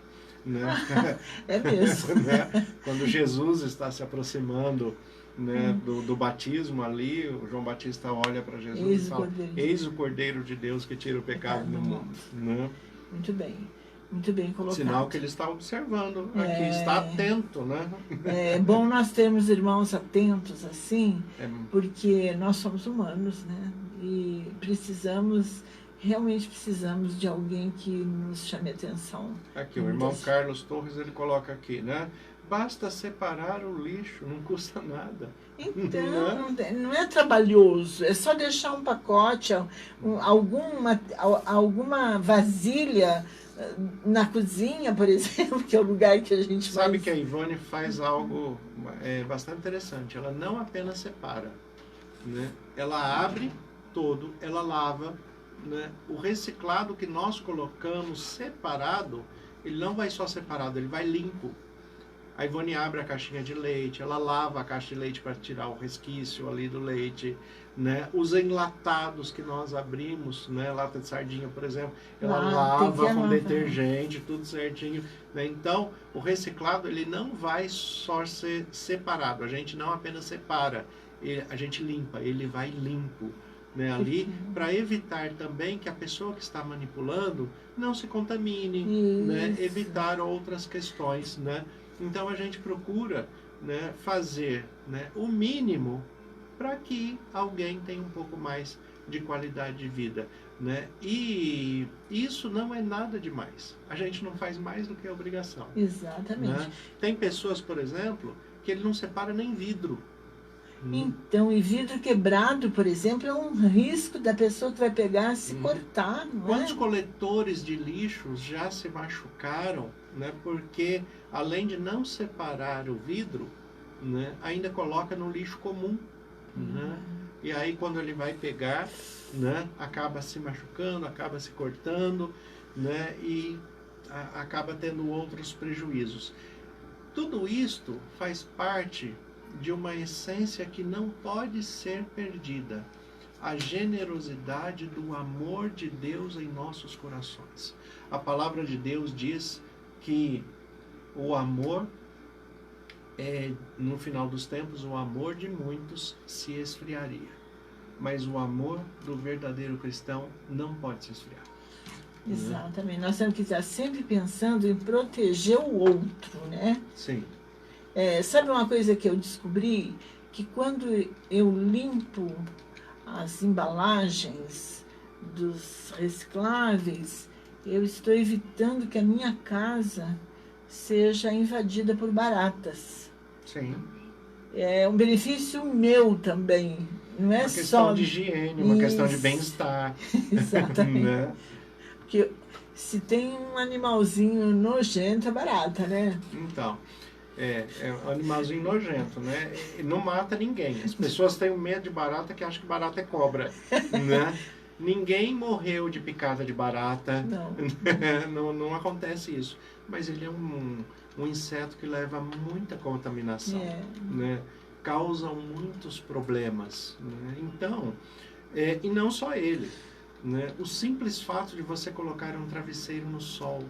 né? É mesmo. Né? Quando Jesus está se aproximando, né, do batismo ali, o João Batista olha para Jesus e fala, eis o Cordeiro de Deus que tira o pecado do mundo, né? Muito bem colocado. Sinal que ele está observando aqui, está atento, né? É bom nós termos irmãos atentos assim, porque nós somos humanos, né? E realmente precisamos de alguém que nos chame atenção. Aqui, o irmão Carlos Torres, ele coloca aqui, né? Basta separar o lixo, não custa nada. Então, não é trabalhoso, é só deixar um pacote, alguma vasilha na cozinha, por exemplo, que é o lugar que a gente Sabe que a Ivone faz algo bastante interessante. Ela não apenas separa, né? Ela abre todo, ela lava, né? O reciclado que nós colocamos separado, ele não vai só separado, ele vai limpo. A Ivone abre a caixinha de leite, ela lava a caixa de leite para tirar o resquício ali do leite, né? Os enlatados que nós abrimos, né? Lata de sardinha, por exemplo, ela lava com detergente, tudo certinho, né? Então, o reciclado, ele não vai só ser separado, a gente não apenas separa, a gente limpa, ele vai limpo, né, ali, para evitar também que a pessoa que está manipulando não se contamine, né? Evitar outras questões, né? Então a gente procura, né, fazer, né, o mínimo para que alguém tenha um pouco mais de qualidade de vida, né? E isso não é nada demais. A gente não faz mais do que a obrigação. Exatamente. Né? Tem pessoas, por exemplo, que ele não separa nem vidro. Então, e vidro quebrado, por exemplo, é um risco da pessoa que vai pegar se cortar, não é? Quantos coletores de lixo já se machucaram, né? Porque além de não separar o vidro, né, ainda coloca no lixo comum, né? E aí quando ele vai pegar, né, acaba se machucando, acaba se cortando, né, e acaba tendo outros prejuízos. Tudo isto faz parte de uma essência que não pode ser perdida, a generosidade do amor de Deus em nossos corações. A palavra de Deus diz que o amor, no final dos tempos, o amor de muitos se esfriaria, mas o amor do verdadeiro cristão não pode se esfriar. Exatamente, nós temos que estar sempre pensando em proteger o outro, né? Sim. Sabe uma coisa que eu descobri? Que quando eu limpo as embalagens dos recicláveis, eu estou evitando que a minha casa seja invadida por baratas. Sim. É um benefício meu também, não é só... Uma questão de higiene, uma questão de bem-estar. Exatamente. Né? Porque se tem um animalzinho nojento, é barata, né? Então... É um animalzinho nojento, né? E não mata ninguém. As pessoas têm um medo de barata que acham que barata é cobra, né? Ninguém morreu de picada de barata. Não. não acontece isso. Mas ele é um inseto que leva muita contaminação, né? Causam muitos problemas, né? Então, E não só ele, né? O simples fato de você colocar um travesseiro no sol,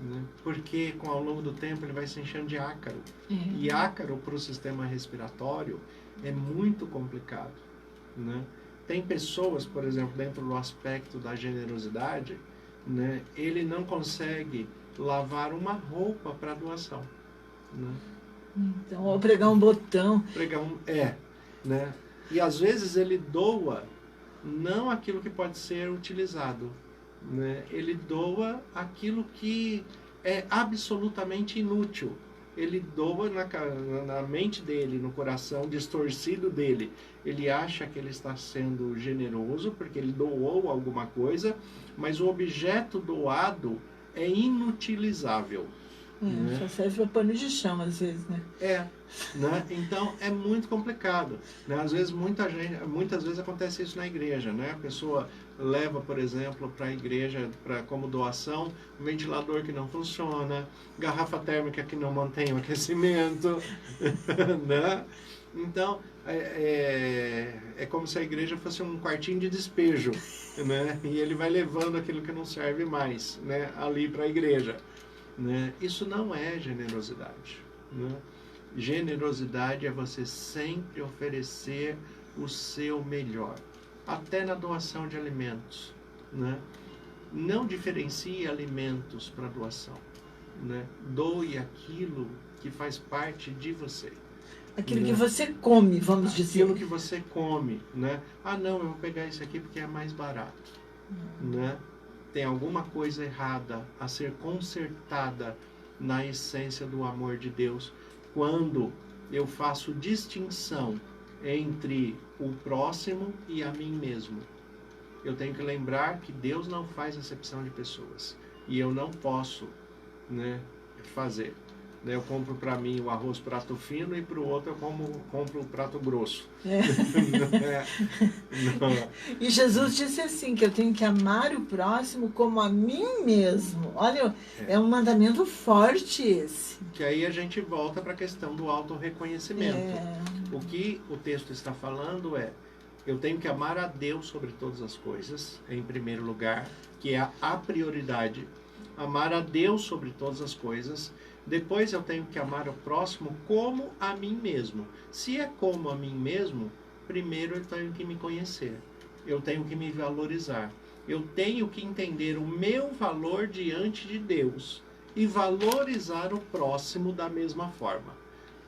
né? Porque ao longo do tempo ele vai se enchendo de ácaro. E ácaro para o sistema respiratório é muito complicado, né? Tem pessoas, por exemplo, dentro do aspecto da generosidade, né? Ele não consegue lavar uma roupa para doação, né? Então, ou pregar um botão. Né? E às vezes ele doa não aquilo que pode ser utilizado, né? Ele doa aquilo que é absolutamente inútil. Ele doa na mente dele, no coração distorcido dele. Ele acha que ele está sendo generoso porque ele doou alguma coisa, mas o objeto doado é inutilizável. Né? Só serve para pano de chão, às vezes, né? Né? Então é muito complicado, né? Às vezes muitas vezes acontece isso na igreja, né? A pessoa leva, por exemplo, para a igreja como doação um ventilador que não funciona, garrafa térmica que não mantém o aquecimento, né? Então é como se a igreja fosse um quartinho de despejo, né? E ele vai levando aquilo que não serve mais, né? Ali para a igreja, né? Isso não é generosidade, né? Generosidade é você sempre oferecer o seu melhor, até na doação de alimentos, né? Não diferencie alimentos para doação, né? Doe aquilo que faz parte de você. Aquilo, né, que você come, vamos dizer. Aquilo que você come, né? Ah, não, eu vou pegar isso aqui porque é mais barato, né? Tem alguma coisa errada a ser consertada na essência do amor de Deus, quando eu faço distinção entre o próximo e a mim mesmo. Eu tenho que lembrar que Deus não faz acepção de pessoas. E eu não posso, né, fazer. Eu compro para mim o arroz prato fino e para o outro eu compro o prato grosso. E Jesus disse assim, que eu tenho que amar o próximo como a mim mesmo. Olha, é um mandamento forte esse. Que aí a gente volta para a questão do autorreconhecimento. O que o texto está falando eu tenho que amar a Deus sobre todas as coisas, em primeiro lugar, que é a prioridade. Amar a Deus sobre todas as coisas. Depois eu tenho que amar o próximo como a mim mesmo. Se é como a mim mesmo, primeiro eu tenho que me conhecer. Eu tenho que me valorizar. Eu tenho que entender o meu valor diante de Deus e valorizar o próximo da mesma forma.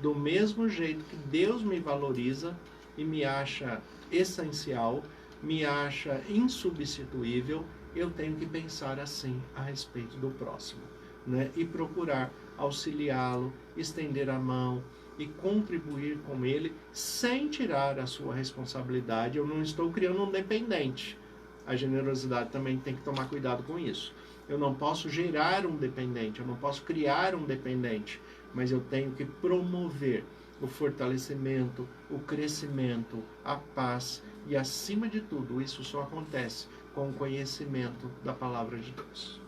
Do mesmo jeito que Deus me valoriza e me acha essencial, me acha insubstituível, eu tenho que pensar assim a respeito do próximo, né? E procurar auxiliá-lo, estender a mão e contribuir com ele sem tirar a sua responsabilidade. Eu não estou criando um dependente. A generosidade também tem que tomar cuidado com isso. Eu não posso gerar um dependente, eu não posso criar um dependente, mas eu tenho que promover o fortalecimento, o crescimento, a paz e, acima de tudo, isso só acontece com o conhecimento da palavra de Deus.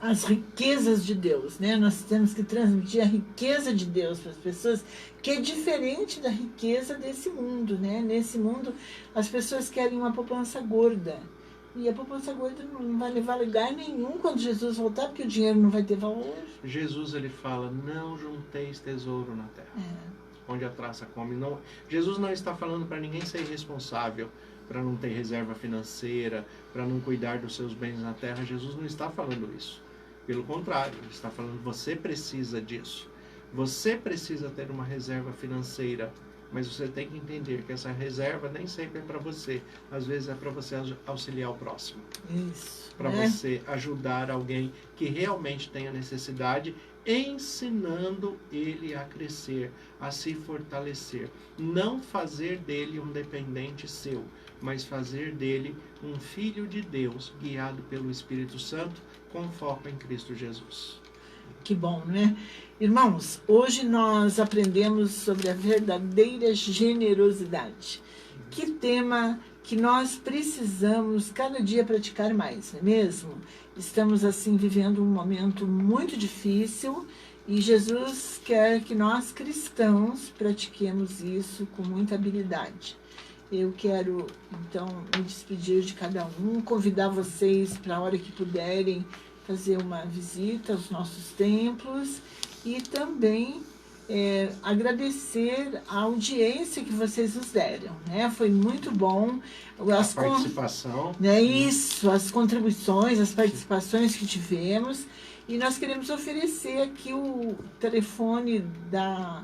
As riquezas de Deus, né? Nós temos que transmitir a riqueza de Deus para as pessoas, que é diferente da riqueza desse mundo, né? Nesse mundo, as pessoas querem uma poupança gorda. E a poupança gorda não vai levar a lugar nenhum quando Jesus voltar, porque o dinheiro não vai ter valor. Jesus, ele fala, não junteis tesouro na terra, onde a traça come. Não, Jesus não está falando para ninguém ser irresponsável, para não ter reserva financeira, para não cuidar dos seus bens na terra. Jesus não está falando isso. Pelo contrário, ele está falando, você precisa disso. Você precisa ter uma reserva financeira, mas você tem que entender que essa reserva nem sempre é para você. Às vezes é para você auxiliar o próximo. Isso. Para você ajudar alguém que realmente tenha necessidade, ensinando ele a crescer, a se fortalecer. Não fazer dele um dependente seu, mas fazer dele um filho de Deus, guiado pelo Espírito Santo, com foco em Cristo Jesus. Que bom, né? Irmãos, hoje nós aprendemos sobre a verdadeira generosidade. Que tema que nós precisamos cada dia praticar mais, não é mesmo? Estamos assim vivendo um momento muito difícil e Jesus quer que nós cristãos pratiquemos isso com muita habilidade. Eu quero, então, me despedir de cada um, convidar vocês para a hora que puderem fazer uma visita aos nossos templos e também agradecer a audiência que vocês nos deram, né? Foi muito bom. A participação. Né? Isso, as contribuições, as participações que tivemos. E nós queremos oferecer aqui o telefone da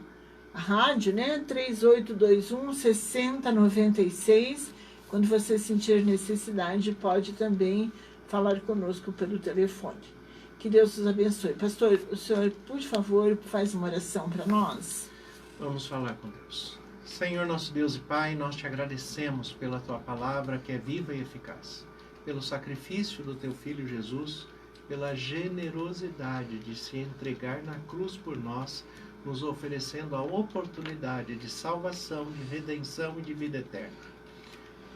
rádio, né? 3821-6096. Quando você sentir necessidade, pode também falar conosco pelo telefone. Que Deus os abençoe. Pastor, o senhor, por favor, faz uma oração para nós. Vamos falar com Deus. Senhor, nosso Deus e Pai, nós te agradecemos pela tua palavra que é viva e eficaz, pelo sacrifício do teu Filho Jesus, pela generosidade de se entregar na cruz por nós, nos oferecendo a oportunidade de salvação, de redenção e de vida eterna.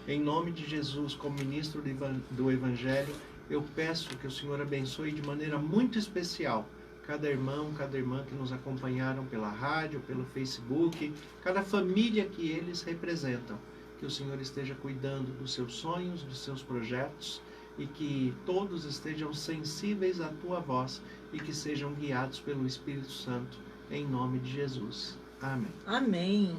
Em nome de Jesus, como ministro do Evangelho, eu peço que o Senhor abençoe de maneira muito especial cada irmão, cada irmã que nos acompanharam pela rádio, pelo Facebook, cada família que eles representam. Que o Senhor esteja cuidando dos seus sonhos, dos seus projetos e que todos estejam sensíveis à tua voz e que sejam guiados pelo Espírito Santo, em nome de Jesus. Amém. Amém.